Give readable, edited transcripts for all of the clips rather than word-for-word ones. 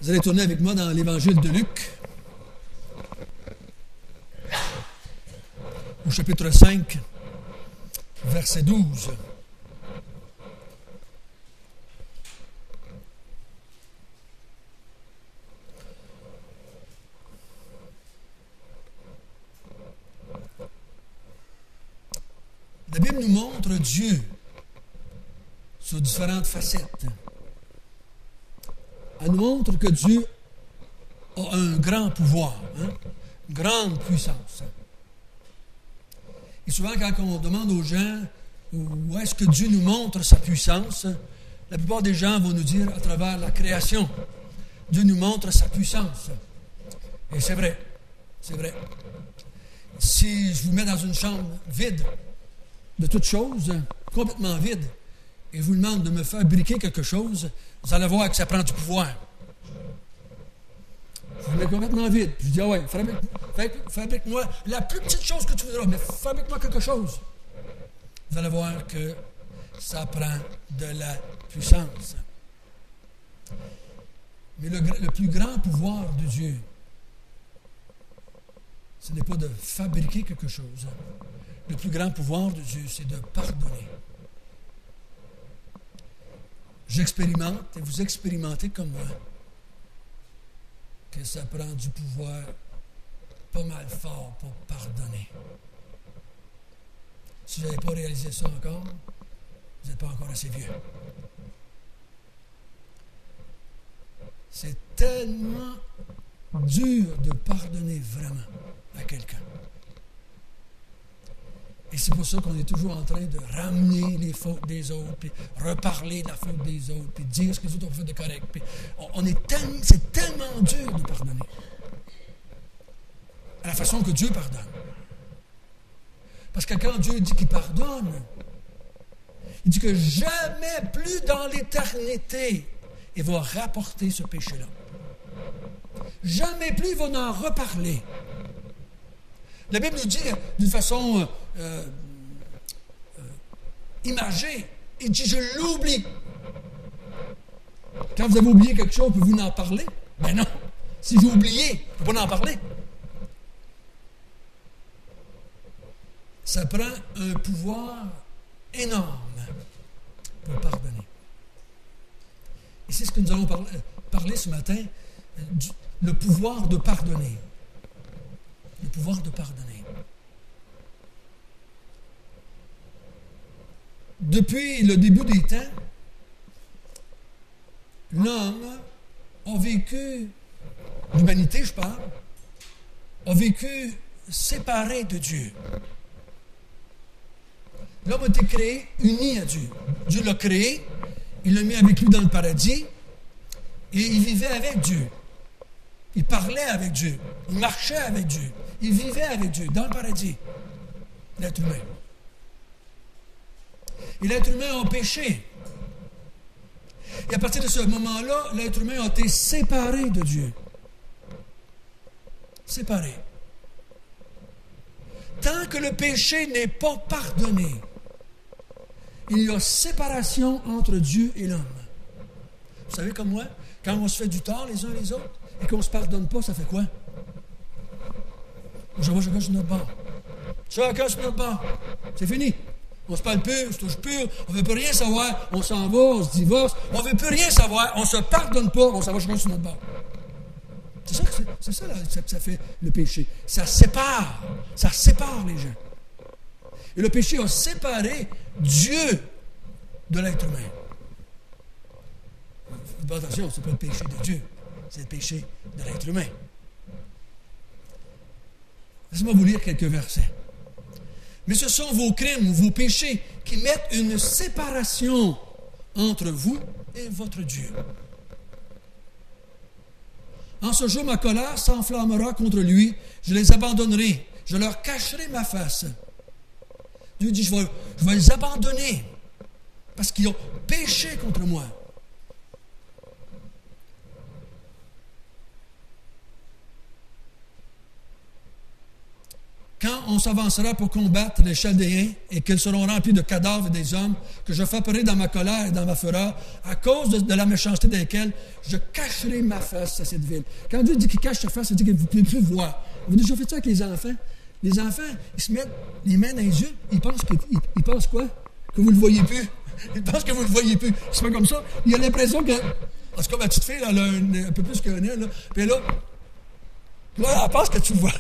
Vous allez tourner avec moi dans l'Évangile de Luc, au chapitre 5, verset 12. La Bible nous montre Dieu sous différentes facettes. Elle nous montre que Dieu a un grand pouvoir, une grande puissance. Et souvent, quand on demande aux gens où est-ce que Dieu nous montre sa puissance, la plupart des gens vont nous dire à travers la création. Dieu nous montre sa puissance. Et c'est vrai, c'est vrai. Si je vous mets dans une chambre vide, de toutes choses, complètement vide, et je vous demande de me fabriquer quelque chose, vous allez voir que ça prend du pouvoir. Je vous mets complètement vide. Puis je dis, ah ouais, fabrique-moi la plus petite chose que tu voudras, mais fabrique-moi quelque chose. Vous allez voir que ça prend de la puissance. Mais le plus grand pouvoir de Dieu, ce n'est pas de fabriquer quelque chose. Le plus grand pouvoir de Dieu, c'est de pardonner. J'expérimente, et vous expérimentez comme moi, que ça prend du pouvoir pas mal fort pour pardonner. Si vous n'avez pas réalisé ça encore, vous n'êtes pas encore assez vieux. C'est tellement dur de pardonner vraiment à quelqu'un. Et c'est pour ça qu'on est toujours en train de ramener les fautes des autres, puis reparler de la faute des autres, puis dire ce que les autres ont fait de correct. Puis c'est tellement dur de pardonner. À la façon que Dieu pardonne. Parce que quand Dieu dit qu'il pardonne, il dit que jamais plus dans l'éternité, il va rapporter ce péché-là. Jamais plus il va en reparler. La Bible nous dit d'une façon imagée, il dit « je l'oublie ». Quand vous avez oublié quelque chose, pouvez-vous en parler? Ben non. Si j'ai oublié, je ne peux pas en parler. Ça prend un pouvoir énorme pour pardonner. Et c'est ce que nous allons parler ce matin, le pouvoir de pardonner. Le pouvoir de pardonner. Depuis le début des temps, l'homme a vécu, l'humanité je parle, a vécu séparé de Dieu. L'homme a été créé uni à Dieu. Dieu l'a créé, il l'a mis avec lui dans le paradis, et il vivait avec Dieu. Il parlait avec Dieu, il marchait avec Dieu, il vivait avec Dieu dans le paradis, l'être humain. Et l'être humain a péché. Et à partir de ce moment-là, l'être humain a été séparé de Dieu. Séparé. Tant que le péché n'est pas pardonné, il y a séparation entre Dieu et l'homme. Vous savez comme moi, quand on se fait du tort les uns les autres, et qu'on ne se pardonne pas, ça fait quoi? Je vois chacun sur notre bord. Chacun sur notre bord. C'est fini. On se parle plus, on se touche plus, on ne veut plus rien savoir, on s'en va, on se divorce, on ne veut plus rien savoir, on ne se pardonne pas, on s'en va chacun sur notre bord. C'est ça que ça fait le péché. Ça sépare les gens. Et le péché a séparé Dieu de l'être humain. Attention, ce n'est pas le péché de Dieu. C'est le péché de l'être humain. Laissez-moi vous lire quelques versets. Mais ce sont vos crimes, vos péchés, qui mettent une séparation entre vous et votre Dieu. En ce jour, ma colère s'enflammera contre lui, je les abandonnerai, je leur cacherai ma face. Dieu dit, je vais les abandonner, parce qu'ils ont péché contre moi. quand on s'avancera pour combattre les Chaldéens et qu'ils seront remplis de cadavres des hommes que je frapperai dans ma colère et dans ma fureur, à cause de la méchanceté desquels je cacherai ma face à cette ville. Quand Dieu dit qu'il cache sa face, ça veut dire qu'il ne peut plus voir. Vous avez déjà fait ça avec les enfants? Les enfants, ils se mettent les mains dans les yeux, ils pensent quoi? Que vous ne le voyez plus. Ils pensent que vous ne le voyez plus. Ils se font comme ça. Il a l'impression que... En tout cas, ma petite fille, elle a un peu plus qu'un an, là. Puis là, elle pense que tu le vois.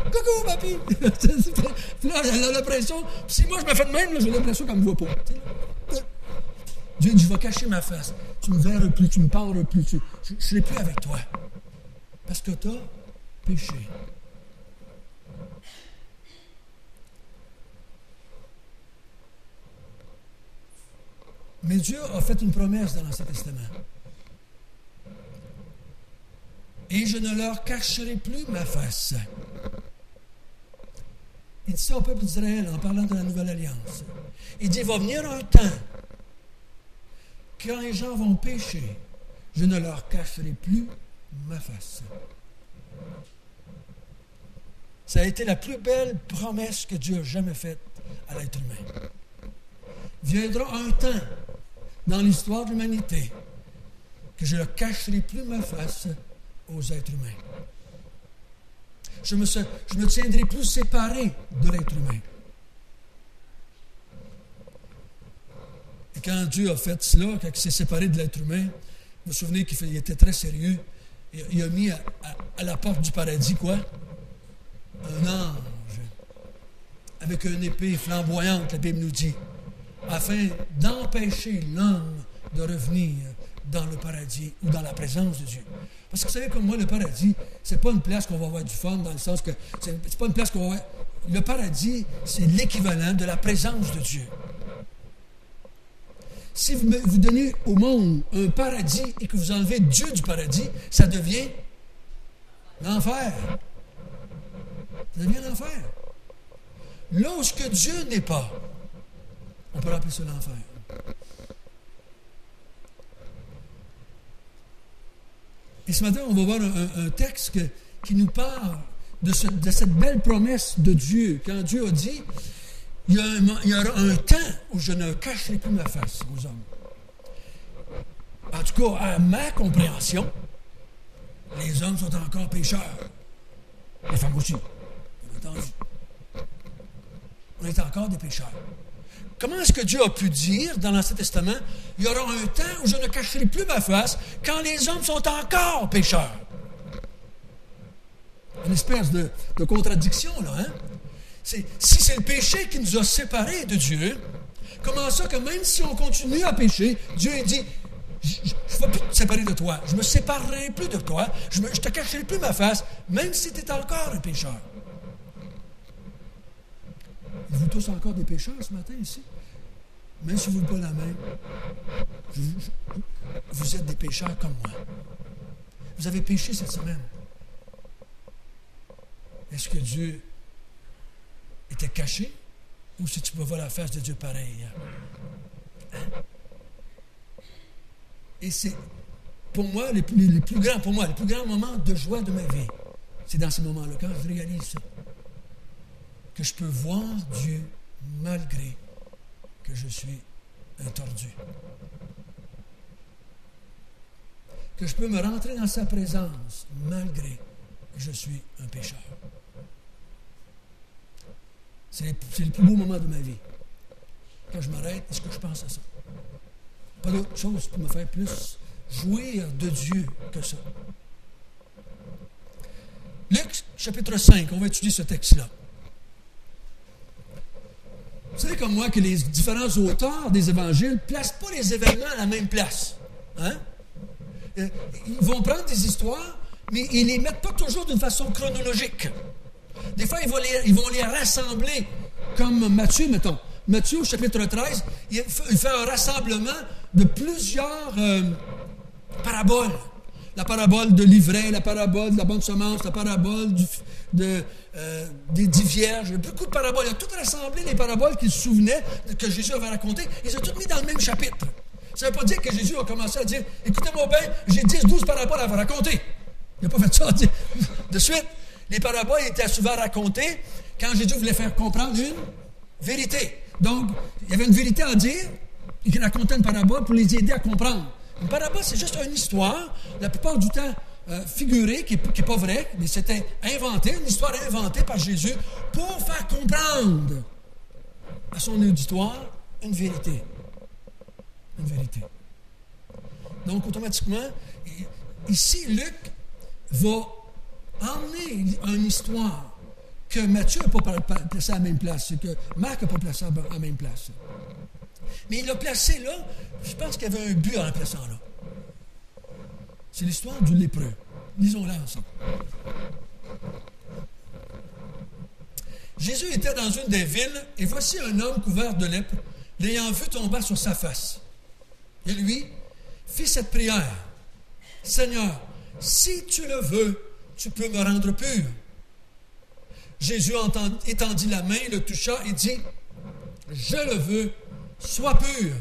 Coucou, papy! Puis là, elle a l'impression... Si moi, je me fais de même, là, j'ai l'impression qu'elle ne me voit pas. Dieu dit, je vais cacher ma face. Tu ne me verras plus, tu ne me parleras plus. Je ne serai plus avec toi. Parce que tu as péché. Mais Dieu a fait une promesse dans l'Ancien Testament. Et je ne leur cacherai plus ma face. Il dit ça au peuple d'Israël en parlant de la Nouvelle Alliance. Il dit, il va venir un temps, quand les gens vont pécher, je ne leur cacherai plus ma face. Ça a été la plus belle promesse que Dieu a jamais faite à l'être humain. Viendra un temps dans l'histoire de l'humanité que je ne cacherai plus ma face aux êtres humains. Je me tiendrai plus séparé de l'être humain. Et quand Dieu a fait cela, quand il s'est séparé de l'être humain, vous vous souvenez qu'il était très sérieux. Il a mis à la porte du paradis quoi? Un ange avec une épée flamboyante, la Bible nous dit, afin d'empêcher l'homme de revenir dans le paradis ou dans la présence de Dieu. Parce que vous savez, comme moi, le paradis, c'est pas une place qu'on va avoir du fun, dans le sens que c'est pas une place qu'on va avoir... Le paradis, c'est l'équivalent de la présence de Dieu. Si vous donnez au monde un paradis et que vous enlevez Dieu du paradis, ça devient l'enfer. Ça devient l'enfer. Là où ce que Dieu n'est pas, on peut appeler ça l'enfer. Et ce matin, on va voir un texte qui nous parle de cette belle promesse de Dieu. Quand Dieu a dit, il y aura un temps où je ne cacherai plus ma face aux hommes. En tout cas, à ma compréhension, les hommes sont encore pécheurs. Les femmes aussi, bien entendu. On est encore des pécheurs. Comment est-ce que Dieu a pu dire dans l'Ancien Testament, il y aura un temps où je ne cacherai plus ma face quand les hommes sont encore pécheurs? Une espèce de contradiction, là, hein? Si c'est le péché qui nous a séparés de Dieu, comment ça que même si on continue à pécher, Dieu dit, je ne vais plus te séparer de toi, je ne me séparerai plus de toi, je ne te cacherai plus ma face, même si tu es encore un pécheur. Vous tous encore des pécheurs ce matin ici? Même si vous ne levez pas la main, vous êtes des pécheurs comme moi. Vous avez péché cette semaine. Est-ce que Dieu était caché ou si tu peux voir la face de Dieu pareil? Hein? Et c'est pour moi les plus grands moments de joie de ma vie. C'est dans ces moments-là, quand je réalise ça, que je peux voir Dieu malgré que je suis un tordu. Que je peux me rentrer dans sa présence malgré que je suis un pécheur. C'est le plus beau moment de ma vie. Quand je m'arrête, est-ce que je pense à ça? Pas d'autre chose pour me faire plus jouir de Dieu que ça. Luc, chapitre 5, on va étudier ce texte-là. Vous savez comme moi que les différents auteurs des évangiles ne placent pas les événements à la même place. Hein? Ils vont prendre des histoires, mais ils ne les mettent pas toujours d'une façon chronologique. Des fois, ils vont les rassembler, comme Matthieu, mettons. Matthieu, au chapitre 13, il fait un rassemblement de plusieurs paraboles. La parabole de l'ivraie, la parabole de la bonne semence, la parabole des 10 vierges. Il y a beaucoup de paraboles. Il a tout rassemblé, les paraboles qu'il se souvenait que Jésus avait racontées. Il les a toutes mis dans le même chapitre. Ça ne veut pas dire que Jésus a commencé à dire « Écoutez-moi bien, j'ai 10, 12 paraboles à vous raconter. » Il n'a pas fait ça de suite. Les paraboles étaient souvent racontées quand Jésus voulait faire comprendre une vérité. Donc, il y avait une vérité à dire, et qu'il racontait une parabole pour les aider à comprendre. Une parabole, c'est juste une histoire, la plupart du temps figurée, qui n'est pas vraie, mais c'était inventé, une histoire inventée par Jésus pour faire comprendre à son auditoire une vérité. Une vérité. Donc, automatiquement, ici, Luc va emmener une histoire que Matthieu n'a pas placée à la même place, que Marc n'a pas placée à la même place. Mais il l'a placé là, je pense qu'il y avait un but en la plaçant là. C'est l'histoire du lépreux. Lisons-la ensemble. Jésus était dans une des villes, et voici un homme couvert de lèpre, l'ayant vu tomber sur sa face. Et lui fit cette prière. « Seigneur, si tu le veux, tu peux me rendre pur. » Jésus étendit la main, le toucha et dit, « Je le veux, sois pur. »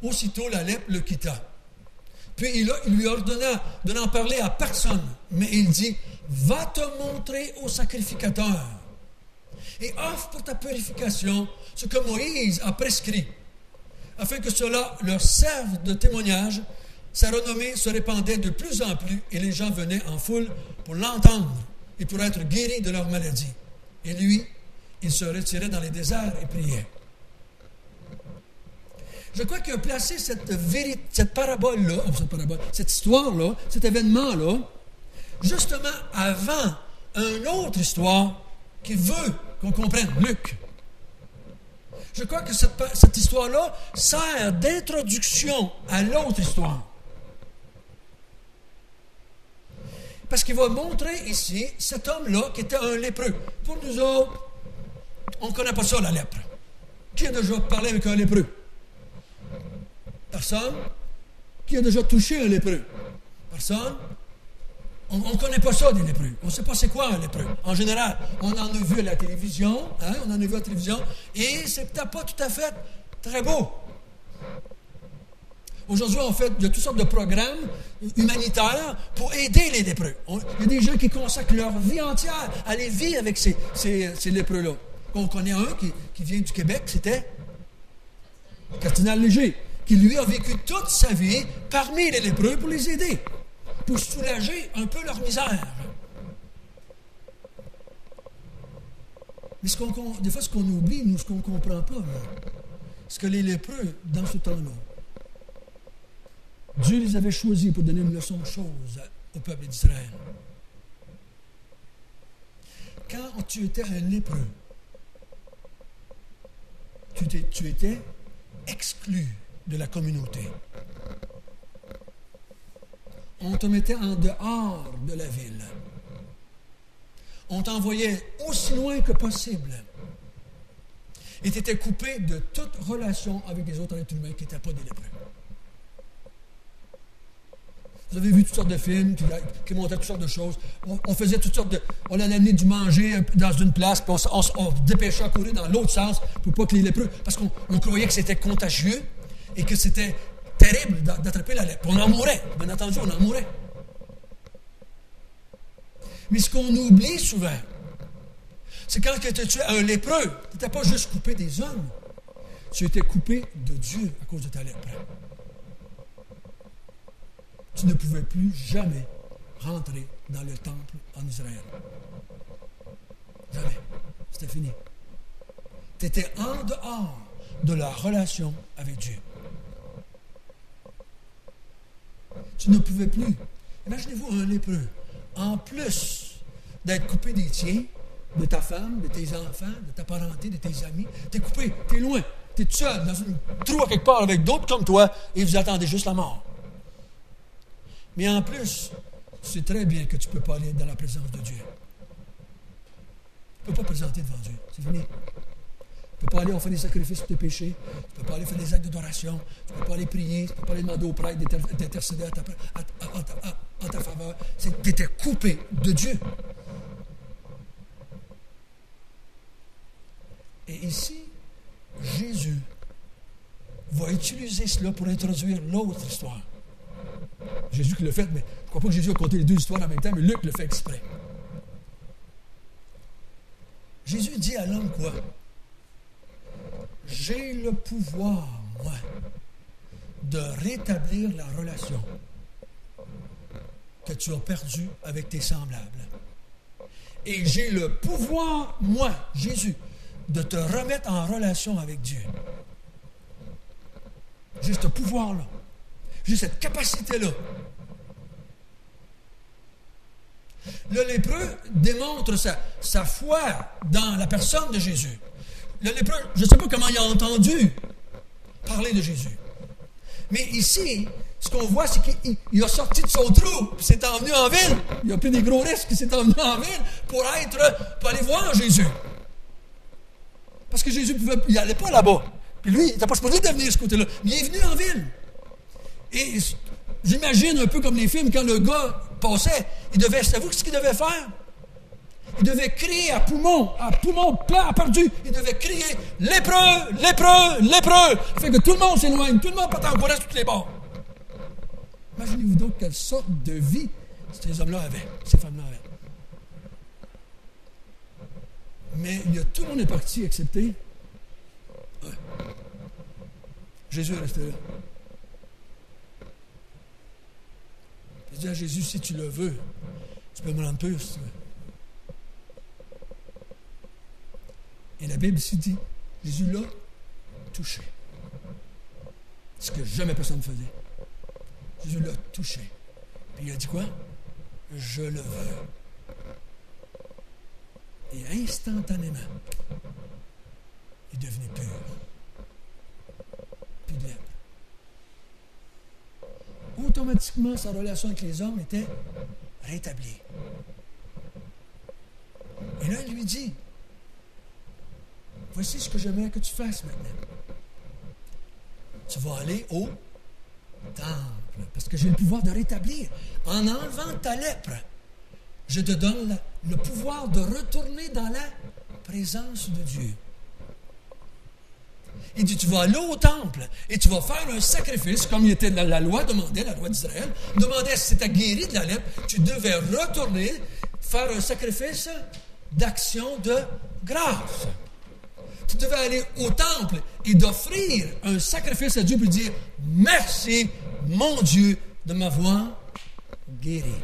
Aussitôt la lèpre le quitta. Puis il lui ordonna de n'en parler à personne, mais il dit, « Va te montrer au sacrificateur et offre pour ta purification ce que Moïse a prescrit, afin que cela leur serve de témoignage. » Sa renommée se répandait de plus en plus et les gens venaient en foule pour l'entendre et pour être guéris de leur maladie. Et lui, il se retirait dans les déserts et priait. Je crois qu'il a placé cette parabole-là, cette histoire-là, cet événement-là, justement avant une autre histoire qu'il veut qu'on comprenne, Luc. Je crois que cette histoire-là sert d'introduction à l'autre histoire. Parce qu'il va montrer ici cet homme-là qui était un lépreux. Pour nous autres, on ne connaît pas ça, la lèpre. Qui a déjà parlé avec un lépreux? Personne. Qui a déjà touché un lépreux? Personne. On ne connaît pas ça, des lépreux. On ne sait pas c'est quoi un lépreux. En général, on en a vu à la télévision, et c'est peut-être pas tout à fait très beau. Aujourd'hui, en fait, il y a toutes sortes de programmes humanitaires pour aider les lépreux. Il y a des gens qui consacrent leur vie entière à aller vivre avec ces lépreux-là. On connaît un qui vient du Québec, c'était Cardinal Léger, qui lui a vécu toute sa vie parmi les lépreux pour les aider, pour soulager un peu leur misère. Mais des fois, ce qu'on oublie, nous, ce qu'on ne comprend pas, c'est que les lépreux, dans ce temps-là, Dieu les avait choisis pour donner une leçon de choses au peuple d'Israël. Quand tu étais un lépreux, tu étais exclu de la communauté. On te mettait en dehors de la ville. On t'envoyait aussi loin que possible. Et tu étais coupé de toute relation avec les autres êtres humains qui n'étaient pas des lépreux. Vous avez vu toutes sortes de films qui montraient toutes sortes de choses. On faisait toutes sortes de... On allait amener du manger dans une place, puis on se dépêchait à courir dans l'autre sens pour pas que les lépreux... Parce qu'on croyait que c'était contagieux et que c'était terrible d'attraper la lèpre. On en mourait. Bien entendu, on en mourait. Mais ce qu'on oublie souvent, c'est quand tu étais un lépreux, tu n'étais pas juste coupé des hommes. Tu étais coupé de Dieu à cause de ta lèpre. Tu ne pouvais plus jamais rentrer dans le temple en Israël. Jamais. C'était fini. Tu étais en dehors de la relation avec Dieu. Tu ne pouvais plus. Imaginez-vous un lépreux. En plus d'être coupé des tiens, de ta femme, de tes enfants, de ta parenté, de tes amis, tu es coupé, tu es loin. Tu es tout seul dans un trou à quelque part avec d'autres comme toi et vous attendez juste la mort. Mais en plus, tu sais très bien que tu ne peux pas aller dans la présence de Dieu. Tu ne peux pas présenter devant Dieu. C'est fini. Tu ne peux pas aller offrir des sacrifices pour tes péchés. Tu ne peux pas aller faire des actes d'adoration. Tu ne peux pas aller prier. Tu ne peux pas aller demander au prêtre d'intercéder en ta faveur. Tu étais coupé de Dieu. Et ici, Jésus va utiliser cela pour introduire l'autre histoire. Jésus qui l'a fait, mais je ne crois pas que Jésus a compté les deux histoires en même temps, mais Luc le fait exprès. Jésus dit à l'homme quoi? J'ai le pouvoir, moi, de rétablir la relation que tu as perdue avec tes semblables. Et j'ai le pouvoir, moi, Jésus, de te remettre en relation avec Dieu. J'ai ce pouvoir-là. J'ai cette capacité-là. Le lépreux démontre sa foi dans la personne de Jésus. Le lépreux, je ne sais pas comment il a entendu parler de Jésus. Mais ici, ce qu'on voit, c'est qu'il a sorti de son trou, puis s'est emmené en ville. Il a pris des gros risques, il s'est emmené en ville pour aller voir Jésus. Parce que Jésus il n'allait pas là-bas. Puis lui, il n'était pas supposé de venir de ce côté-là. Mais il est venu en ville. Et j'imagine un peu comme les films, quand le gars passait, savez-vous ce qu'il devait faire? Il devait crier à poumon plein, perdu. Il devait crier « Lépreux, lépreux, lépreux ». Ça fait que tout le monde s'éloigne, tout le monde part en courant sur tous les bords. Imaginez-vous donc quelle sorte de vie ces hommes-là avaient, ces femmes-là avaient. Mais tout le monde est parti, excepté Jésus est resté là. Il dit à Jésus, si tu le veux, tu peux me rendre pur si tu veux. Et la Bible ici dit, Jésus l'a touché. Ce que jamais personne ne faisait. Jésus l'a touché. Puis il a dit quoi? Je le veux. Et instantanément, il est devenu pur. Plus de lèpre. Automatiquement, sa relation avec les hommes était rétablie. Et là, il lui dit, voici ce que j'aimerais que tu fasses maintenant. Tu vas aller au temple, parce que j'ai le pouvoir de rétablir. En enlevant ta lèpre, je te donne le pouvoir de retourner dans la présence de Dieu. Il dit, tu vas aller au temple et tu vas faire un sacrifice, comme il était la loi demandait, la loi d'Israël, demandait si tu étais guéri de la lèpre, tu devais retourner, faire un sacrifice d'action de grâce. Tu devais aller au temple et d'offrir un sacrifice à Dieu pour dire, merci, mon Dieu, de m'avoir guéri.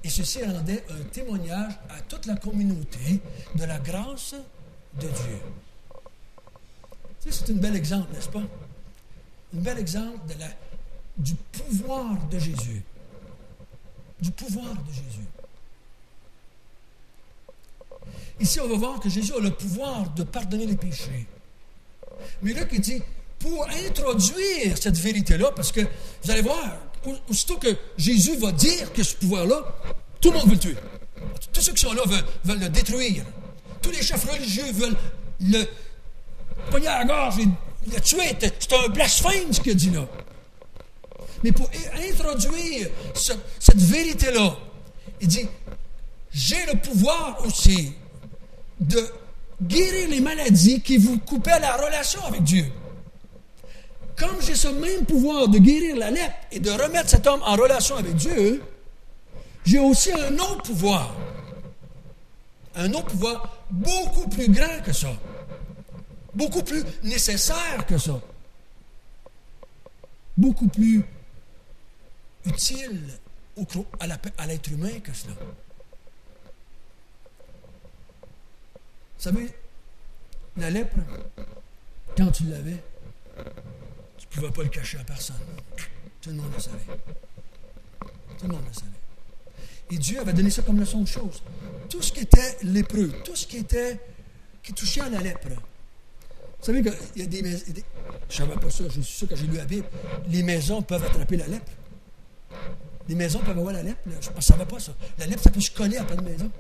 Et ceci rendait un témoignage à toute la communauté de la grâce de Dieu. Tu sais, c'est un bel exemple, n'est-ce pas? Un bel exemple du pouvoir de Jésus. Du pouvoir de Jésus. Ici, on va voir que Jésus a le pouvoir de pardonner les péchés. Mais là, il dit, pour introduire cette vérité-là, parce que vous allez voir, aussitôt que Jésus va dire que ce pouvoir-là, tout le monde veut le tuer. Tous ceux qui sont là veulent le détruire. Tous les chefs religieux veulent le pogner à la gorge et le tuer. C'est un blasphème ce qu'il a dit là. Mais pour introduire cette vérité-là, il dit, j'ai le pouvoir aussi de guérir les maladies qui vous coupaient la relation avec Dieu. Comme j'ai ce même pouvoir de guérir la lèpre et de remettre cet homme en relation avec Dieu, j'ai aussi un autre pouvoir. Un autre pouvoir beaucoup plus grand que ça. Beaucoup plus nécessaire que ça. Beaucoup plus utile à l'être humain que cela. Vous savez, la lèpre, quand tu l'avais, tu ne pouvais pas le cacher à personne. Tout le monde le savait. Tout le monde le savait. Et Dieu avait donné ça comme leçon de choses. Tout ce qui était lépreux, tout ce qui touchait à la lèpre. Vous savez qu'il y a des maisons, je ne savais pas ça, je suis sûr que j'ai lu la Bible, les maisons peuvent attraper la lèpre. Les maisons peuvent avoir la lèpre. Je ne savais pas ça. La lèpre, ça peut se coller après une maison.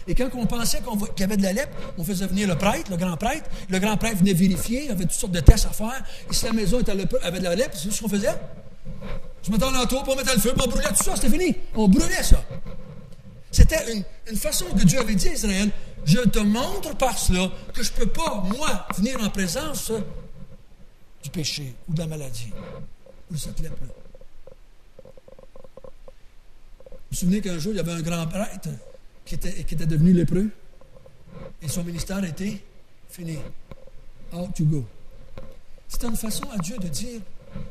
Et quand on pensait qu'il y avait de la lèpre, on faisait venir le prêtre, le grand prêtre. Le grand prêtre venait vérifier, il y avait toutes sortes de tests à faire. Et si la maison avait de la lèpre, c'est ce qu'on faisait. Je mettais en l'entour, puis on mettait le feu, puis on brûlait tout ça, c'était fini. On brûlait ça. C'était une façon que Dieu avait dit à Israël, je te montre par cela que je ne peux pas, moi, venir en présence du péché ou de la maladie ou de cette lèpre-là. Vous vous souvenez qu'un jour, il y avait un grand prêtre qui était devenu lépreux. Et son ministère était fini. Out you go. C'est une façon à Dieu de dire,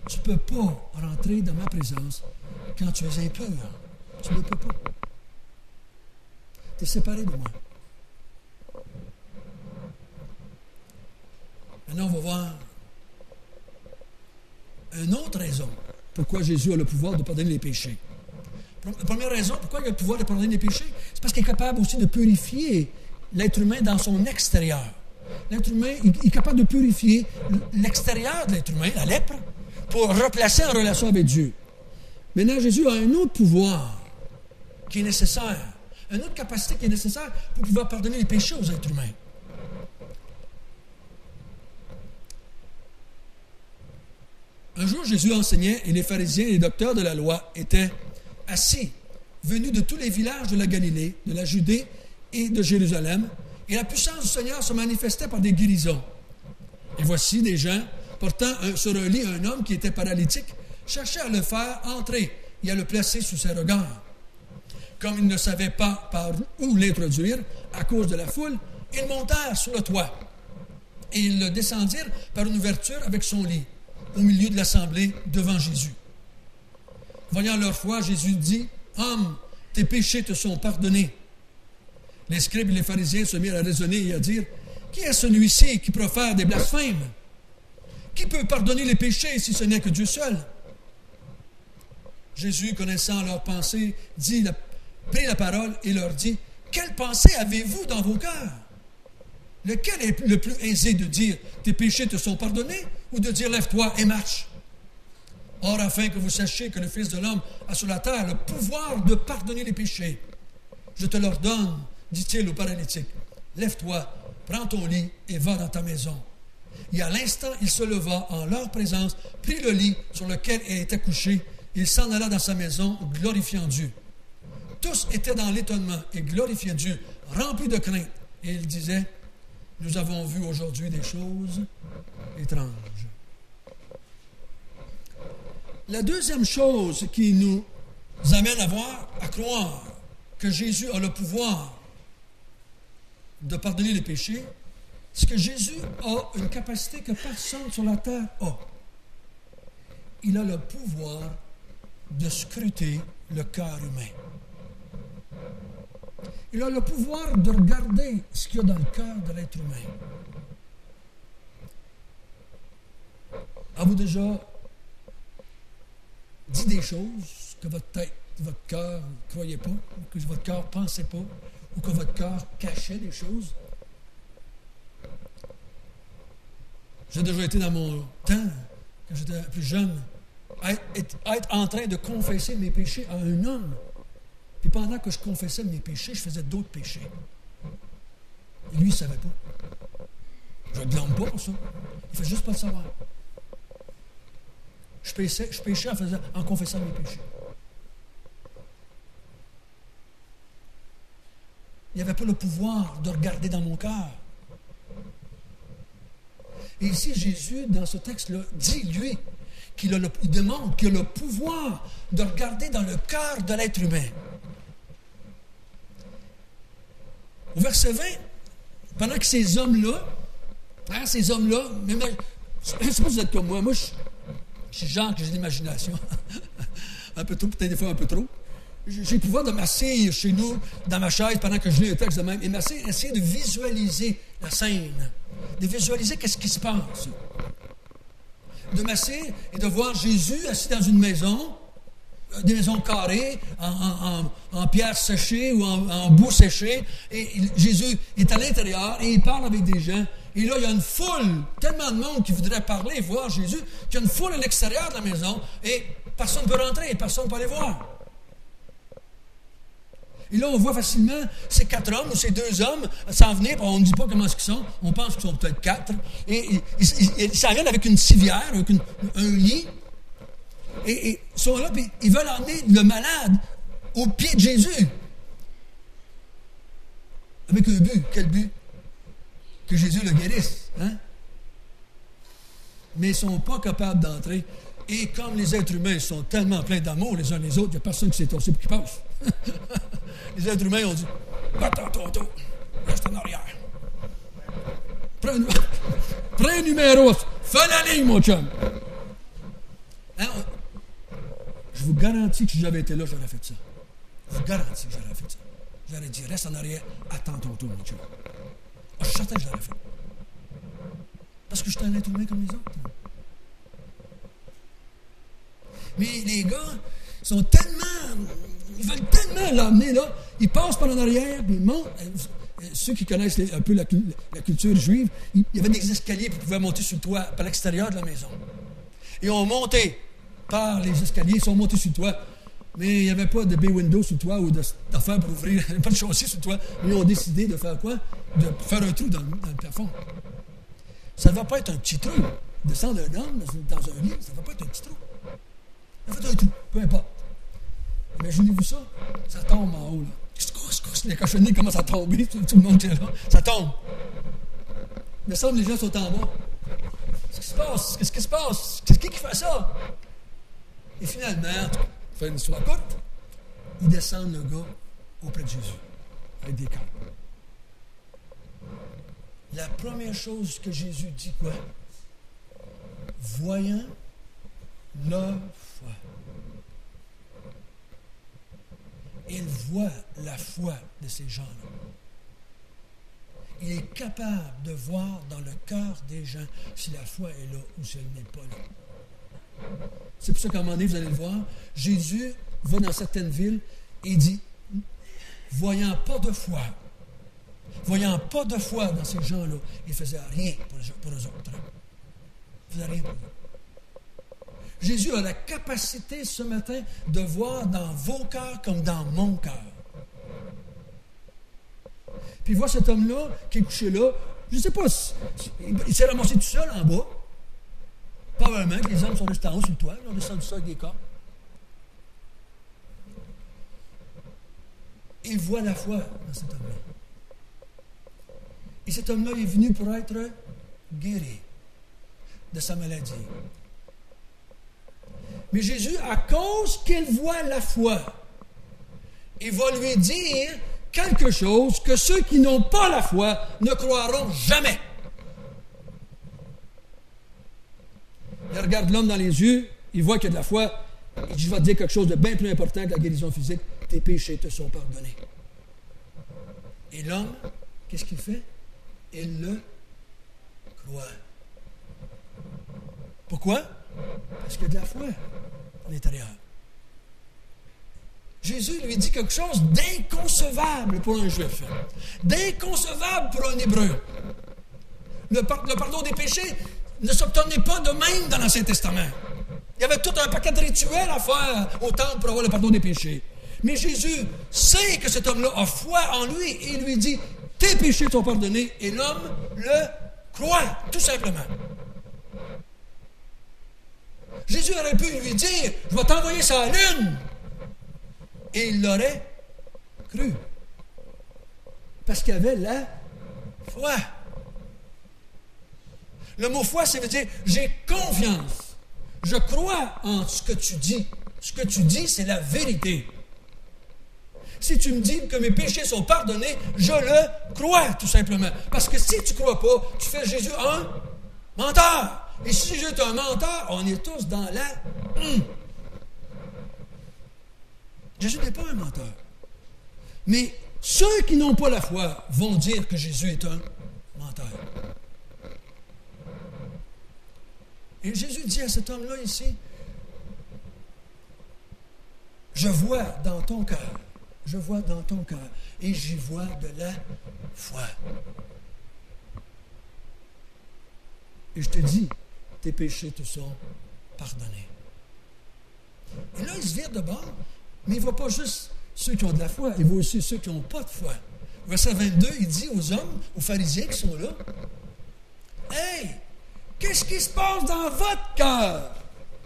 tu ne peux pas rentrer dans ma présence quand tu es impur. Tu ne peux pas. Tu es séparé de moi. Maintenant, on va voir une autre raison pourquoi Jésus a le pouvoir de pardonner les péchés. La première raison pourquoi il a le pouvoir de pardonner les péchés, c'est parce qu'il est capable aussi de purifier l'être humain dans son extérieur. L'être humain est capable de purifier l'extérieur de l'être humain, la lèpre, pour replacer en relation avec Dieu. Maintenant, Jésus a un autre pouvoir qui est nécessaire, une autre capacité qui est nécessaire pour pouvoir pardonner les péchés aux êtres humains. Un jour, Jésus enseignait et les pharisiens et les docteurs de la loi étaient assis, venus de tous les villages de la Galilée, de la Judée et de Jérusalem, et la puissance du Seigneur se manifestait par des guérisons. Et voici des gens portant sur un lit un homme qui était paralytique, cherchaient à le faire entrer et à le placer sous ses regards. Comme ils ne savaient pas par où l'introduire à cause de la foule, ils montèrent sur le toit et ils le descendirent par une ouverture avec son lit, au milieu de l'assemblée devant Jésus. Voyant leur foi, Jésus dit, « Homme, tes péchés te sont pardonnés. » Les scribes et les pharisiens se mirent à raisonner et à dire, « Qui est celui-ci qui profère des blasphèmes? Qui peut pardonner les péchés si ce n'est que Dieu seul? » Jésus, connaissant leurs pensées, prit la parole et leur dit, « Quelle pensée avez-vous dans vos cœurs? Lequel est le plus aisé de dire, tes péchés te sont pardonnés, ou de dire, lève-toi et marche? Or, afin que vous sachiez que le Fils de l'homme a sur la terre le pouvoir de pardonner les péchés, je te l'ordonne, dit-il au paralytique, lève-toi, prends ton lit et va dans ta maison. Et à l'instant, il se leva en leur présence, prit le lit sur lequel il était couché, il s'en alla dans sa maison, glorifiant Dieu. Tous étaient dans l'étonnement et glorifiaient Dieu, remplis de crainte. Et ils disaient, nous avons vu aujourd'hui des choses étranges. La deuxième chose qui nous amène à croire que Jésus a le pouvoir de pardonner les péchés, c'est que Jésus a une capacité que personne sur la terre a. Il a le pouvoir de scruter le cœur humain. Il a le pouvoir de regarder ce qu'il y a dans le cœur de l'être humain. Avez-vous déjà dit des choses que votre tête, votre cœur ne croyait pas, ou que votre cœur ne pensait pas, ou que votre cœur cachait des choses? J'ai déjà été dans mon temps, quand j'étais plus jeune, être en train de confesser mes péchés à un homme. Puis pendant que je confessais mes péchés, je faisais d'autres péchés. Et lui, il ne savait pas. Je ne le blâme pas pour ça. Il ne fait juste pas le savoir. Je péchais en confessant mes péchés. Il n'y avait pas le pouvoir de regarder dans mon cœur. Et ici, Jésus, dans ce texte-là, dit, lui, il demande qu'il a le pouvoir de regarder dans le cœur de l'être humain. Au verset 20, pendant que ces hommes-là, même, je ne sais pas si vous êtes comme moi, je suis genre que j'ai l'imagination, un peu trop, peut-être des fois un peu trop. J'ai le pouvoir de m'asseoir chez nous, dans ma chaise, pendant que je lis un texte de même, et essayer de visualiser la scène, de visualiser qu'est-ce qui se passe. De m'asseoir et de voir Jésus assis dans une maison, des maisons carrées, en pierre séchée ou en boue séchée, et Jésus est à l'intérieur et il parle avec des gens. Et là, il y a une foule, tellement de monde qui voudrait parler et voir Jésus, qu'il y a une foule à l'extérieur de la maison et personne ne peut rentrer, personne ne peut aller voir. Et là, on voit facilement ces 4 hommes ou ces 2 hommes s'en venir, on ne dit pas comment ils sont, on pense qu'ils sont peut-être 4, et ils s'en viennent avec une civière, avec un lit, et ils sont là, puis ils veulent emmener le malade au pied de Jésus. Avec un but. Quel but? Que Jésus le guérisse. Hein? Mais ils ne sont pas capables d'entrer. Et comme les êtres humains sont tellement pleins d'amour les uns les autres, il n'y a personne qui s'est torsé pour qu'ils passent. Les êtres humains ont dit, Va-t'en, Toto. Reste en arrière. Prends un numéro. Fais la ligne, mon chum. Hein? Je vous garantis que si j'avais été là, j'aurais fait ça. Je vous garantis que j'aurais fait ça. J'aurais dit, reste en arrière, attends ton tour, mon chum. Je suis certain que je l'aurais fait. Parce que je suis un être humain comme les autres. Mais les gars sont tellement... Ils veulent tellement l'emmener, là. Ils passent par en arrière, puis ils montent. Ceux qui connaissent un peu la culture juive, il y avait des escaliers pour pouvoir monter sur le toit, par l'extérieur de la maison. Ils ont monté par les escaliers, ils sont montés sur le toit. Mais il n'y avait pas de bay window sur le toit ou d'affaires pour ouvrir, il n'y avait pas de chaussée sur le toit. Mais ils ont décidé de faire quoi? De faire un trou dans le plafond. Ça ne va pas être un petit trou. Descendre un homme dans un lit, ça ne va pas être un petit trou. Ça va être un trou, peu importe. Imaginez-vous ça, ça tombe en haut, là. Les cochonniers commencent à tomber, tout le monde est là, ça tombe. Il me semble que les gens sont en bas. Qu'est-ce qui se passe? Qu'est-ce qui se passe? C'est qui fait ça? Et finalement, pour faire une histoire courte, ils descendent le gars auprès de Jésus, avec des cordes. La première chose que Jésus dit, quoi? Voyant leur foi. Il voit la foi de ces gens-là. Il est capable de voir dans le cœur des gens si la foi est là ou si elle n'est pas là. C'est pour ça qu'à un moment donné, vous allez le voir, Jésus va dans certaines villes et dit, voyant pas de foi dans ces gens-là, il ne faisait rien pour eux autres. Il ne faisait rien pour eux. Jésus a la capacité ce matin de voir dans vos cœurs comme dans mon cœur. Puis il voit cet homme-là qui est couché là. Je ne sais pas, il s'est ramassé tout seul en bas. Probablement que les hommes sont restés en haut sur le toit. Ils ont descendu ça avec des corps. Il voit la foi dans cet homme-là. Et cet homme-là est venu pour être guéri de sa maladie. Mais Jésus, à cause qu'il voit la foi, il va lui dire quelque chose que ceux qui n'ont pas la foi ne croiront jamais. Il regarde l'homme dans les yeux, il voit qu'il y a de la foi, il dit, je vais te dire quelque chose de bien plus important que la guérison physique, tes péchés te sont pardonnés. Et l'homme, qu'est-ce qu'il fait? Il le croit. Pourquoi? Parce qu'il y a de la foi à l'intérieur. Jésus lui dit quelque chose d'inconcevable pour un juif, d'inconcevable pour un hébreu. Le pardon des péchés ne s'obtenait pas de même dans l'Ancien Testament. Il y avait tout un paquet de rituels à faire au temple pour avoir le pardon des péchés. Mais Jésus sait que cet homme-là a foi en lui et il lui dit, tes péchés sont pardonnés, et l'homme le croit, tout simplement. Jésus aurait pu lui dire, je vais t'envoyer sur la lune. Et il l'aurait cru. Parce qu'il avait la foi. Le mot foi, ça veut dire, j'ai confiance. Je crois en ce que tu dis. Ce que tu dis, c'est la vérité. Si tu me dis que mes péchés sont pardonnés, je le crois, tout simplement. Parce que si tu ne crois pas, tu fais Jésus un menteur. Et si Jésus est un menteur, on est tous dans la... Jésus n'est pas un menteur. Mais ceux qui n'ont pas la foi vont dire que Jésus est un menteur. Et Jésus dit à cet homme-là ici, je vois dans ton cœur, et j'y vois de la foi. Et je te dis, tes péchés te sont pardonnés. Et là, il se vire de bord, mais il ne voit pas juste ceux qui ont de la foi, il voit aussi ceux qui n'ont pas de foi. Verset 22, il dit aux hommes, aux pharisiens qui sont là, « Hey, qu'est-ce qui se passe dans votre cœur? »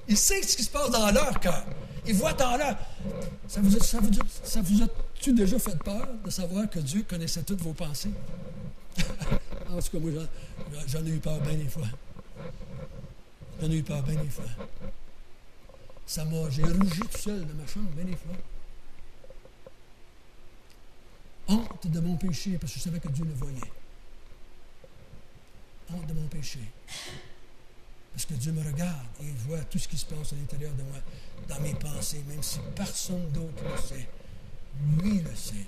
Il sait ce qui se passe dans leur cœur. Il voit dans leur... Ça vous a-tu déjà fait peur de savoir que Dieu connaissait toutes vos pensées? En tout cas, moi, j'en ai eu peur bien des fois. J'ai rougi tout seul dans ma chambre bien des fois. Honte honte de mon péché parce que je savais que Dieu le voyait. Honte de mon péché. Parce que Dieu me regarde et il voit tout ce qui se passe à l'intérieur de moi, dans mes pensées, même si personne d'autre le sait. Lui le sait.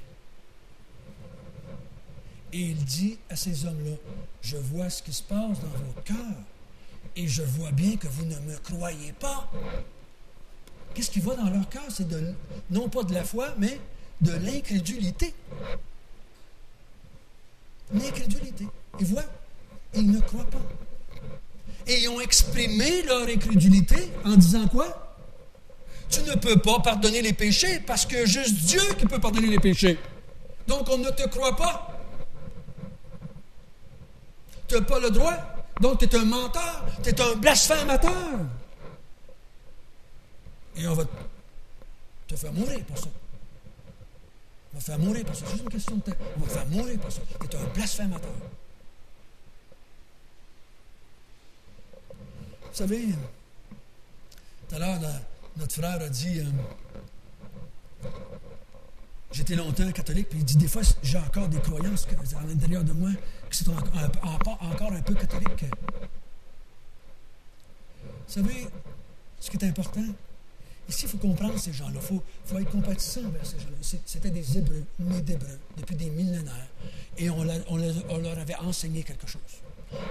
Et il dit à ces hommes-là, je vois ce qui se passe dans votre cœur et je vois bien que vous ne me croyez pas. Qu'est-ce qu'il voit dans leur cœur? C'est non pas de la foi, mais de l'incrédulité. L'incrédulité. Ils voient, ils ne croient pas. Et ils ont exprimé leur incrédulité en disant quoi? Tu ne peux pas pardonner les péchés parce que juste Dieu qui peut pardonner les péchés. Donc on ne te croit pas. Tu n'as pas le droit. Donc tu es un menteur, tu es un blasphémateur. Et on va te faire mourir pour ça. On va te faire mourir pour ça. C'est juste une question de temps. On va te faire mourir pour ça. Tu es un blasphémateur. Vous savez, tout à l'heure, notre frère a dit, j'étais longtemps catholique, puis il dit, des fois, j'ai encore des croyances à l'intérieur de moi qui sont encore un peu catholiques. Vous savez, ce qui est important, ici, il faut comprendre ces gens-là. Il faut être compatissant envers ces gens-là. C'était des Hébreux, nés d'Hébreux, depuis des millénaires. Et on leur avait enseigné quelque chose.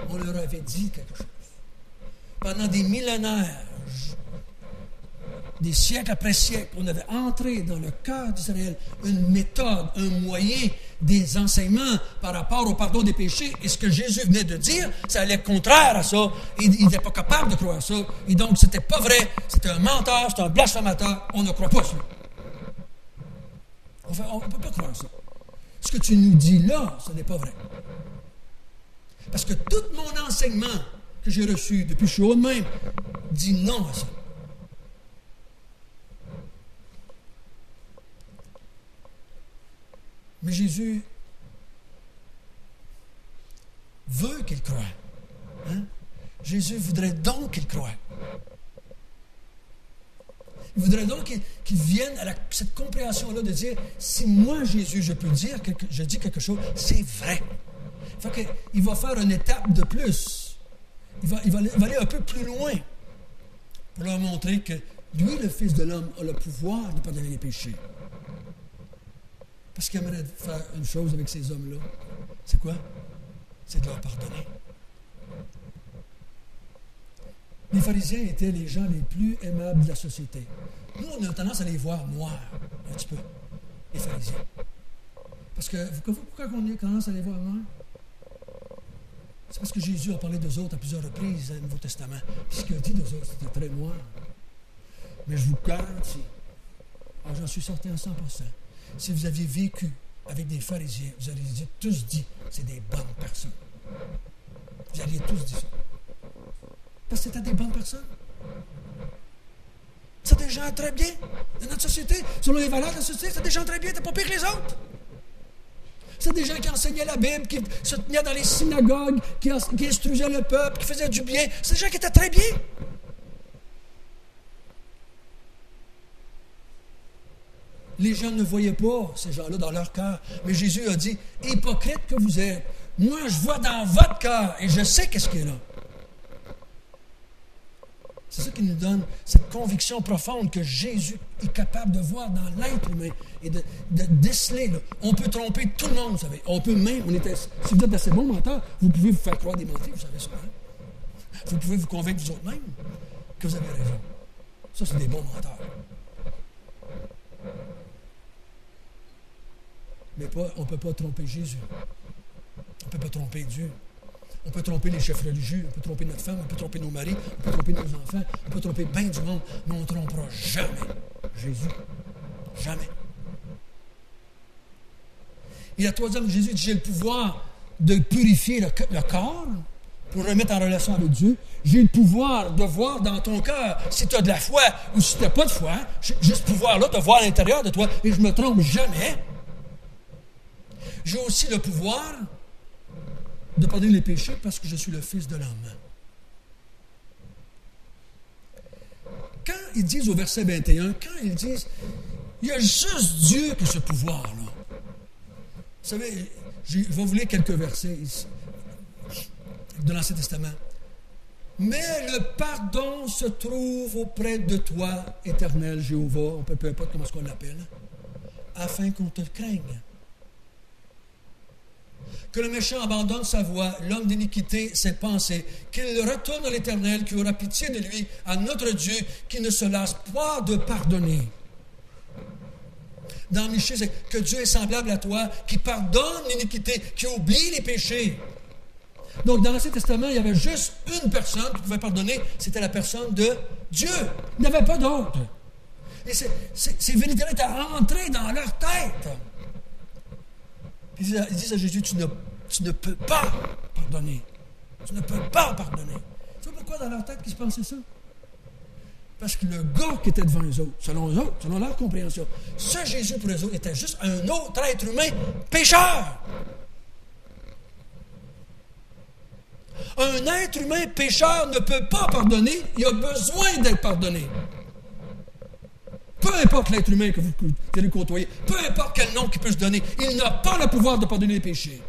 On leur avait dit quelque chose. Pendant des millénaires, des siècles après siècles, on avait entré dans le cœur d'Israël une méthode, un moyen, des enseignements par rapport au pardon des péchés. Et ce que Jésus venait de dire, ça allait contraire à ça. Il n'était pas capable de croire ça. Et donc, c'était pas vrai. C'était un menteur, c'était un blasphémateur. On ne croit pas ça. On ne peut pas croire ça. Ce que tu nous dis là, ce n'est pas vrai. Parce que tout mon enseignement que j'ai reçu depuis que je suis haut de même dit non à ça. Mais Jésus veut qu'il croie. Hein? Jésus voudrait donc qu'il croie. Il voudrait donc qu'il vienne à cette compréhension-là de dire, si moi, Jésus, je dis quelque chose, c'est vrai. Il va faire une étape de plus. Il va aller un peu plus loin pour leur montrer que lui, le Fils de l'homme, a le pouvoir de pardonner les péchés. Parce qu'il aimerait faire une chose avec ces hommes-là. C'est quoi? C'est de leur pardonner. Les pharisiens étaient les gens les plus aimables de la société. Nous, on a tendance à les voir noirs, un petit peu, les pharisiens. Parce que, pourquoi on a tendance à les voir noirs? C'est parce que Jésus a parlé d'eux autres à plusieurs reprises dans le Nouveau Testament. Puis ce qu'il a dit d'eux autres, c'était très noir. Mais je vous garantis, j'en suis certain à 100%, si vous aviez vécu avec des pharisiens, vous auriez tous dit, c'est des bonnes personnes. Vous auriez tous dit ça. Parce que c'était des bonnes personnes. C'est des gens très bien dans notre société. Selon les valeurs de la société, c'est des gens très bien, t'es pas pire que les autres. C'est des gens qui enseignaient la Bible, qui se tenaient dans les synagogues, qui instruisaient le peuple, qui faisaient du bien. C'est des gens qui étaient très bien. Les gens ne voyaient pas ces gens-là dans leur cœur. Mais Jésus a dit, hypocrite que vous êtes, moi je vois dans votre cœur et je sais qu'est-ce qui est là. C'est ça qui nous donne cette conviction profonde que Jésus est capable de voir dans l'être humain et de déceler. Là. On peut tromper tout le monde, vous savez. On peut même, si vous êtes d'assez bons menteurs, vous pouvez vous faire croire des menteries, vous savez ça. Hein? Vous pouvez vous convaincre vous autres même que vous avez raison. Ça, c'est des bons menteurs. Mais on ne peut pas tromper Jésus. On ne peut pas tromper Dieu. On peut tromper les chefs religieux, on peut tromper notre femme, on peut tromper nos maris, on peut tromper nos enfants, on peut tromper bien du monde, mais on ne trompera jamais Jésus. Jamais. Et la troisième, Jésus dit, j'ai le pouvoir de purifier le corps pour le remettre en relation avec Dieu. J'ai le pouvoir de voir dans ton cœur si tu as de la foi ou si tu n'as pas de foi. J'ai ce pouvoir-là de voir à l'intérieur de toi et je ne me trompe jamais. J'ai aussi le pouvoir de pardonner les péchés parce que je suis le Fils de l'homme. Quand ils disent au verset 21, quand ils disent, il y a juste Dieu qui a ce pouvoir-là. savez, je vais vous lire quelques versets ici, de l'Ancien Testament. Mais le pardon se trouve auprès de toi, éternel Jéhovah, peu importe comment on l'appelle, afin qu'on te craigne. Que le méchant abandonne sa voie, l'homme d'iniquité ses pensées, qu'il retourne à l'Éternel, qui aura pitié de lui, à notre Dieu, qui ne se lasse pas de pardonner. Dans Michée, c'est que Dieu est semblable à toi, qui pardonne l'iniquité, qui oublie les péchés. Donc, dans l'Ancien Testament, il y avait juste une personne qui pouvait pardonner, c'était la personne de Dieu. Il n'y avait pas d'autre. Et ces vérités-là étaient rentrées dans leur tête. Puis ils disent à Jésus, tu ne peux pas pardonner. Tu ne peux pas pardonner. Tu sais pourquoi dans leur tête qu'ils se pensaient ça? Parce que le gars qui était devant eux autres, selon leur compréhension, ce Jésus pour eux autres était juste un autre être humain pécheur. Un être humain pécheur ne peut pas pardonner, il a besoin d'être pardonné. Peu importe l'être humain que vous allez côtoyer, peu importe quel nom qu'il peut se donner, il n'a pas le pouvoir de pardonner les péchés.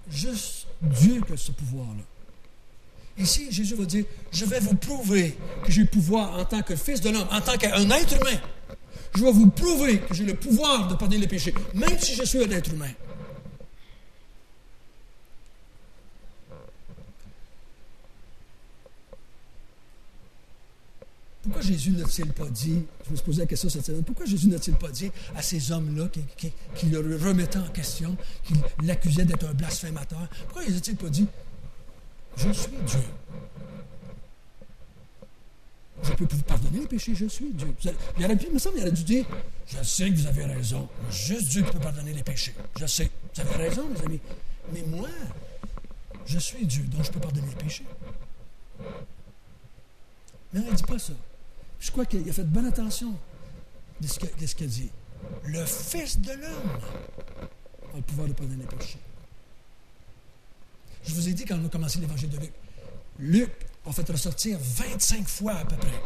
Juste Dieu qui a ce pouvoir-là. Ici, Jésus va dire, je vais vous prouver que j'ai le pouvoir en tant que fils de l'homme, en tant qu'un être humain. Je vais vous prouver que j'ai le pouvoir de pardonner les péchés, même si je suis un être humain. Pourquoi Jésus n'a-t-il pas dit, je me suis posé la question cette semaine, pourquoi Jésus n'a-t-il pas dit à ces hommes-là qui le remettaient en question, qui l'accusaient d'être un blasphémateur, pourquoi il n'a-t-il pas dit, je suis Dieu. Je peux vous pardonner les péchés, je suis Dieu. Il aurait pu, il me semble, il aurait dû dire, je sais que vous avez raison, juste Dieu qui peut pardonner les péchés. Je sais, vous avez raison, mes amis. Mais moi, je suis Dieu, donc je peux pardonner les péchés. Mais il ne dit pas ça. Je crois qu'il a fait bonne attention de ce qu'il dit. Le Fils de l'homme a le pouvoir de pardonner les péchés. Je vous ai dit quand on a commencé l'évangile de Luc, Luc a fait ressortir 25 fois à peu près.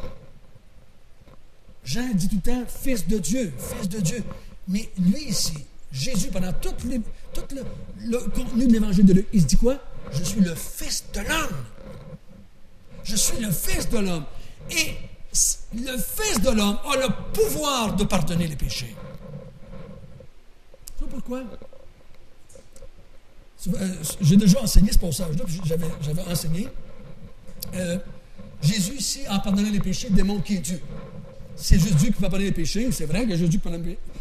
Jean dit tout le temps, Fils de Dieu, Fils de Dieu. Mais lui ici, Jésus, pendant tout le contenu de l'évangile de Luc, il se dit quoi? Je suis le Fils de l'homme. Je suis le Fils de l'homme. Et le Fils de l'homme a le pouvoir de pardonner les péchés. C'est pourquoi? J'ai déjà enseigné ce passage-là, puis j'avais enseigné. Jésus, ici, en pardonnant les péchés, démontre qui est Dieu. C'est juste Dieu qui peut pardonner les péchés. C'est vrai que Jésus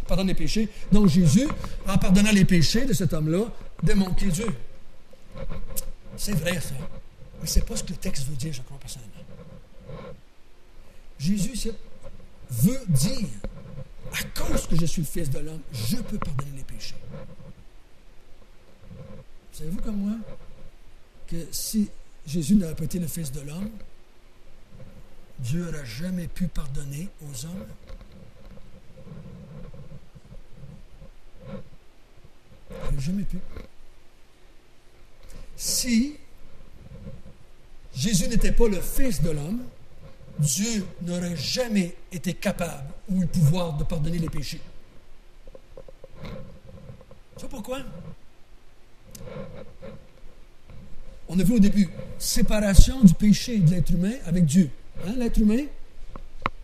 pardonne les péchés. Donc Jésus, en pardonnant les péchés de cet homme-là, démontre qui est Dieu. C'est vrai, ça. Mais ce n'est pas ce que le texte veut dire, je crois, personnellement. Jésus veut dire, à cause que je suis le Fils de l'homme, je peux pardonner les péchés. Savez-vous comme moi que si Jésus n'avait pas été le Fils de l'homme, Dieu n'aurait jamais pu pardonner aux hommes? Il n'aurait jamais pu. Si Jésus n'était pas le Fils de l'homme, Dieu n'aurait jamais été capable ou eu le pouvoir de pardonner les péchés. Tu sais pourquoi? On a vu au début, séparation du péché de l'être humain avec Dieu. Hein, l'être humain,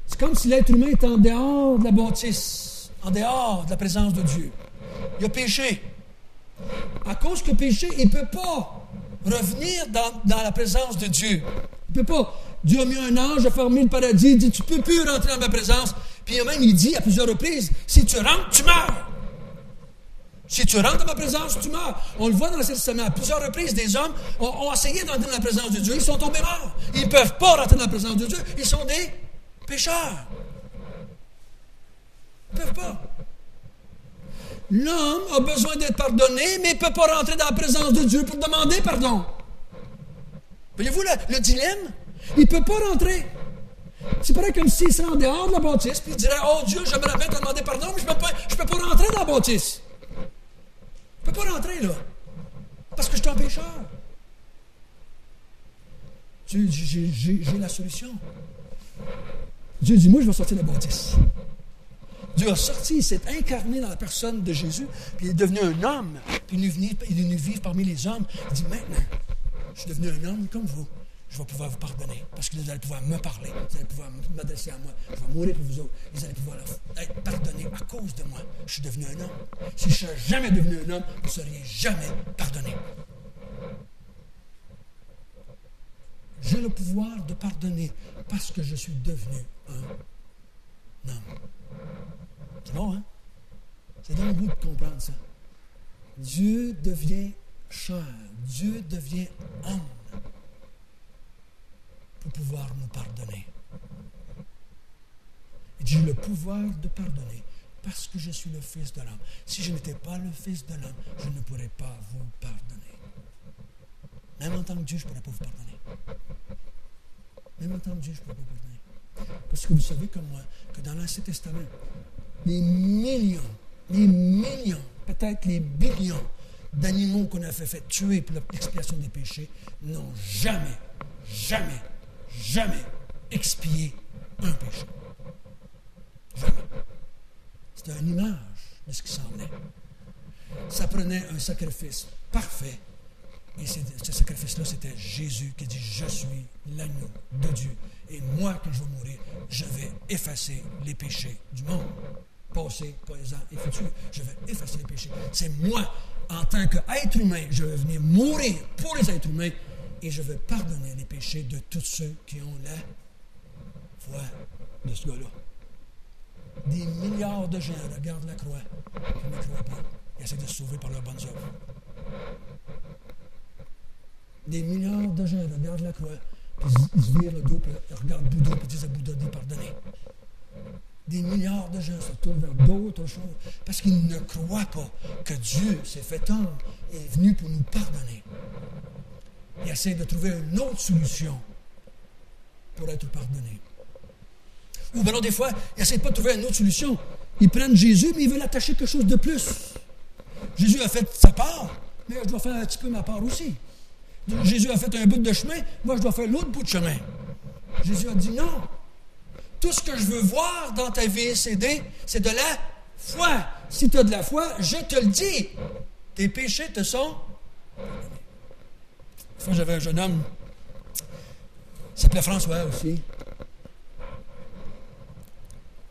c'est comme si l'être humain était en dehors de la bâtisse, en dehors de la présence de Dieu. Il a péché. À cause que péché, il ne peut pas revenir dans la présence de Dieu. Il ne peut pas. Dieu a mis un ange, a fermé le paradis, il dit, tu ne peux plus rentrer dans ma présence. Puis même, il dit à plusieurs reprises, si tu rentres, tu meurs. Si tu rentres dans ma présence, tu meurs. On le voit dans l'Ancien Testament. À plusieurs reprises, des hommes ont essayé d'entrer dans la présence de Dieu. Ils sont tombés morts. Ils ne peuvent pas rentrer dans la présence de Dieu. Ils sont des pécheurs. Ils ne peuvent pas. L'homme a besoin d'être pardonné, mais il ne peut pas rentrer dans la présence de Dieu pour demander pardon. Voyez-vous le dilemme? Il ne peut pas rentrer. C'est pareil comme s'il serait en dehors de la bâtisse, puis il dirait, oh Dieu, j'aimerais bien te demander pardon, mais je ne peux pas rentrer dans la bâtisse. Je ne peux pas rentrer là, parce que je suis un pécheur. Dieu dit, j'ai la solution. Dieu dit, moi, je vais sortir de la bâtisse. Dieu a sorti, il s'est incarné dans la personne de Jésus, puis il est devenu un homme, puis il est venu vivre parmi les hommes. Il dit, maintenant, je suis devenu un homme comme vous. Je vais pouvoir vous pardonner, parce que vous allez pouvoir me parler, vous allez pouvoir m'adresser à moi, je vais mourir pour vous autres, vous allez pouvoir être pardonnés à cause de moi. Je suis devenu un homme. Si je ne serais jamais devenu un homme, vous ne seriez jamais pardonné. J'ai le pouvoir de pardonner parce que je suis devenu un homme. C'est bon, hein? C'est dans le bout de comprendre ça. Dieu devient chair, Dieu devient homme pour pouvoir nous pardonner. J'ai le pouvoir de pardonner parce que je suis le Fils de l'homme. Si je n'étais pas le Fils de l'homme, je ne pourrais pas vous pardonner. Même en tant que Dieu, je ne pourrais pas vous pardonner. Même en tant que Dieu, je ne pourrais pas vous pardonner. Parce que vous savez comme moi, que dans l'Ancien Testament, les millions, peut-être les billions d'animaux qu'on a fait tuer pour l'expiation des péchés n'ont jamais expié un péché. Jamais. C'était une image de ce qui s'en venait. Ça prenait un sacrifice parfait. Et ce sacrifice-là, c'était Jésus qui dit, je suis l'agneau de Dieu. Et moi, quand je vais mourir, je vais effacer les péchés du monde. Passé, présent et futur. Je vais effacer les péchés. C'est moi, en tant qu'être humain, je vais venir mourir pour les êtres humains et je vais pardonner les péchés de tous ceux qui ont la foi de ce gars-là. Des milliards de gens regardent la croix qui ne croient pas. Ils essaient de se sauver par leurs bonnes œuvres. Des milliards de gens regardent la croix, puis ils se virent le dos, puis ils regardent Bouddha, puis ils disent à Bouddha de pardonner. Des milliards de gens se tournent vers d'autres choses parce qu'ils ne croient pas que Dieu s'est fait homme et est venu pour nous pardonner. Ils essaient de trouver une autre solution pour être pardonnés. Ou bien des fois, ils n'essaient pas de trouver une autre solution. Ils prennent Jésus, mais ils veulent attacher quelque chose de plus. Jésus a fait sa part, mais je dois faire un petit peu ma part aussi. Jésus a fait un bout de chemin, moi je dois faire l'autre bout de chemin. Jésus a dit non. Tout ce que je veux voir dans ta vie, c'est de la foi. Si tu as de la foi, je te le dis. Tes péchés te sont... Une fois, j'avais un jeune homme, il s'appelait François aussi.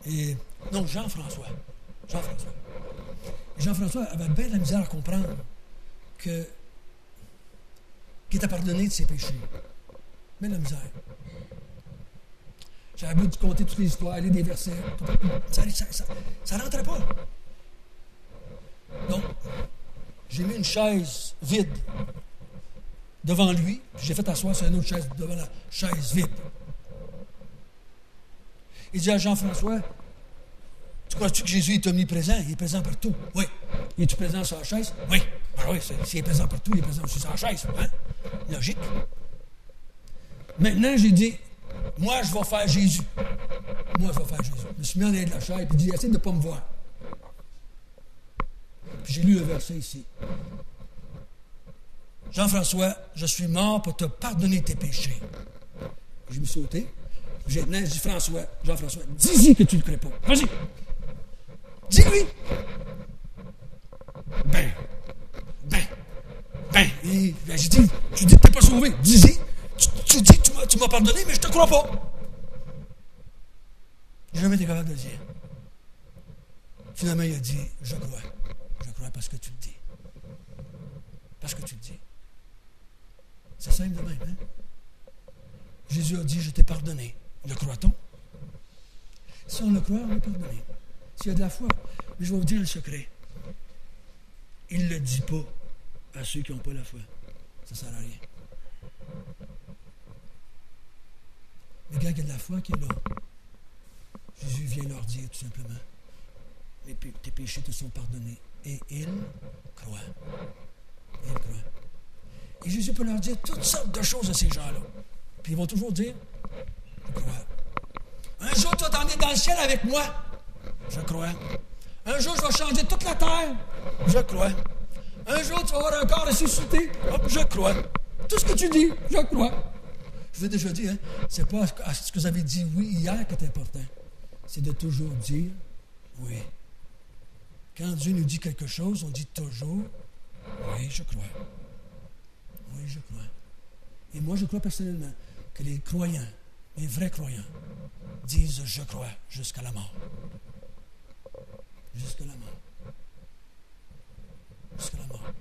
Et, non, Jean-François. Jean-François avait bien de la misère à comprendre qu'il était pardonné de ses péchés. Bien de la misère. J'avais beau de compter toutes les histoires, lire des versets. Ça ne rentrait pas. Donc, j'ai mis une chaise vide devant lui, puis j'ai fait asseoir sur une autre chaise devant la chaise vide. Il dit à Jean-François, tu crois-tu que Jésus est omniprésent? Il est présent partout. Oui. Il est-tu présent sur la chaise? Oui. Ben oui, s'il est présent partout, il est présent aussi sur la chaise. Hein? Logique. Maintenant, j'ai dit, moi, je vais faire Jésus. Je me suis mis en arrière de la chaise et dit, essaye de ne pas me voir. Puis j'ai lu le verset ici. Jean-François, je suis mort pour te pardonner tes péchés. Je me suis sauté. J'ai dit, Jean-François, dis-y que tu ne le crées pas. Vas-y. Dis-lui. Et j'ai dit, tu dis que tu n'es pas sauvé. Dis-y. Tu dis que tu m'as pardonné, mais je ne te crois pas. J'ai jamais été capable de le dire. Finalement, il a dit, je crois. Je crois parce que tu le dis. Parce que tu le dis. C'est simple de même, hein? Jésus a dit, je t'ai pardonné. Le croit-on? Si on le croit, on est pardonné. S'il y a de la foi. Mais je vais vous dire le secret. Il ne le dit pas à ceux qui n'ont pas la foi. Ça ne sert à rien. Mais quand il y a de la foi qui est là, Jésus vient leur dire tout simplement, tes péchés te sont pardonnés. Et ils croient. Et Jésus peut leur dire toutes sortes de choses à ces gens-là. Puis ils vont toujours dire, je crois. Un jour, tu vas t'en aller dans le ciel avec moi. Je crois. Un jour, je vais changer toute la terre. Je crois. Un jour, tu vas avoir un corps ressuscité. Je crois. Tout ce que tu dis, je crois. Je vous ai déjà dit, c'est pas à ce que vous avez dit oui hier qui est important. C'est de toujours dire Oui. Quand Dieu nous dit quelque chose, on dit toujours, oui, je crois. Oui, je crois. Et moi, je crois personnellement que les croyants, les vrais croyants, disent je crois jusqu'à la mort. Jusqu'à la mort. Jusqu'à la mort.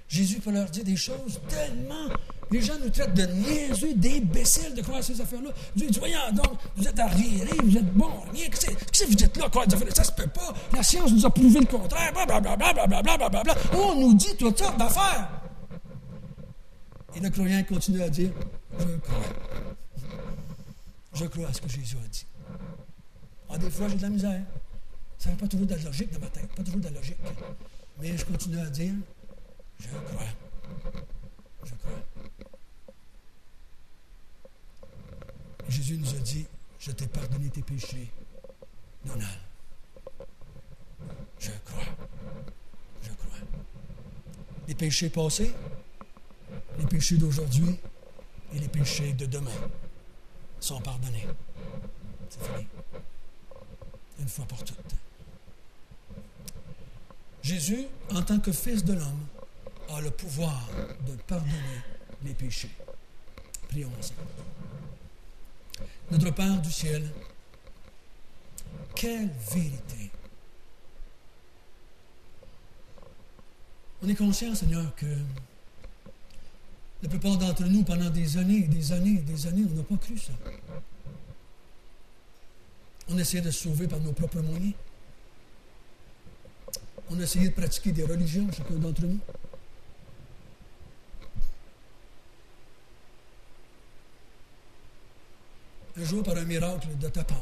Jésus peut leur dire des choses tellement... Les gens nous traitent de niaiseux, d'imbéciles de croire à ces affaires-là. Dieu dit, voyons donc, vous êtes arriérés, vous êtes bons, rien. Qu'est-ce que vous dites là, croire des affaires? Ça se peut pas. La science nous a prouvé le contraire. Blablabla. On nous dit toutes sortes d'affaires. Et le croyant continue à dire, je crois. Je crois à ce que Jésus a dit. Ah, des fois, j'ai de la misère. Ça n'a pas toujours de la logique dans ma tête, pas toujours de la logique. Mais je continue à dire, je crois. Je crois. Et Jésus nous a dit, je t'ai pardonné tes péchés, Donald. Je crois. Je crois. Les péchés passés, les péchés d'aujourd'hui et les péchés de demain sont pardonnés. C'est fini. Une fois pour toutes. Jésus, en tant que Fils de l'homme, a le pouvoir de pardonner les péchés. Prions ensemble. Notre Père du ciel, quelle vérité! On est conscient, Seigneur, que la plupart d'entre nous, pendant des années, on n'a pas cru ça. On essayait de se sauver par nos propres moyens. On a essayé de pratiquer des religions, chacun d'entre nous. Un jour, par un miracle de ta part,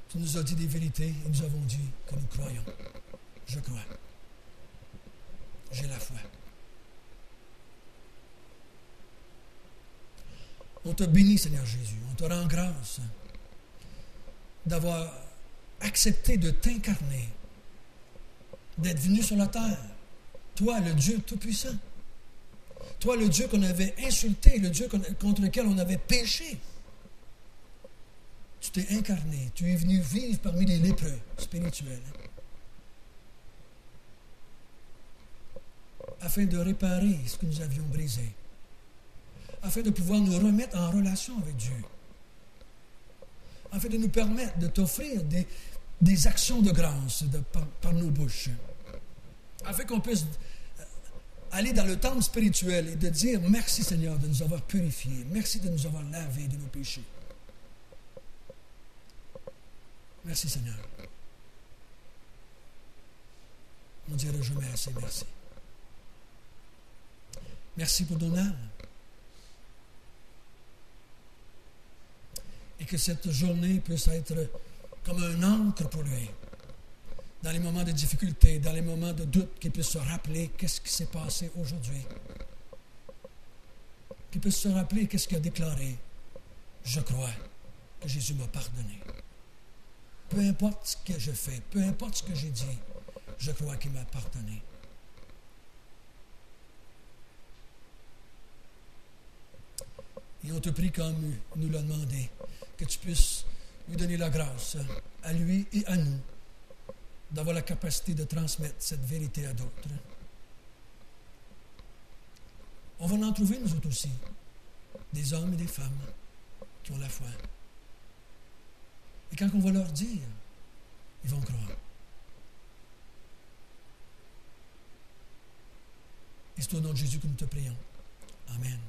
tu nous as dit des vérités et nous avons dit que nous croyons. Je crois. J'ai la foi. On te bénit, Seigneur Jésus. On te rend grâce d'avoir accepté de t'incarner, d'être venu sur la terre. Toi, le Dieu Tout-Puissant. Toi, le Dieu qu'on avait insulté, le Dieu contre lequel on avait péché. Tu t'es incarné, tu es venu vivre parmi les lépreux spirituels, afin de réparer ce que nous avions brisé, afin de pouvoir nous remettre en relation avec Dieu, afin de nous permettre de t'offrir des actions de grâce par nos bouches, afin qu'on puisse aller dans le temple spirituel et de dire merci Seigneur de nous avoir purifiés, merci de nous avoir lavés de nos péchés. Merci Seigneur. On ne dira jamais assez merci. Merci pour Donald. Et que cette journée puisse être comme un encre pour lui. Dans les moments de difficulté, dans les moments de doute, qu'il puisse se rappeler qu'est-ce qui s'est passé aujourd'hui. Qu'il puisse se rappeler qu'est-ce qu'il a déclaré. Je crois que Jésus m'a pardonné. Peu importe ce que je fais, peu importe ce que j'ai dit, je crois qu'il m'a pardonné. Et on te prie comme nous l'a demandé, que tu puisses lui donner la grâce, à lui et à nous, d'avoir la capacité de transmettre cette vérité à d'autres. On va en trouver, nous autres aussi, des hommes et des femmes qui ont la foi. Et quand on va leur dire, ils vont croire. Et c'est au nom de Jésus que nous te prions. Amen.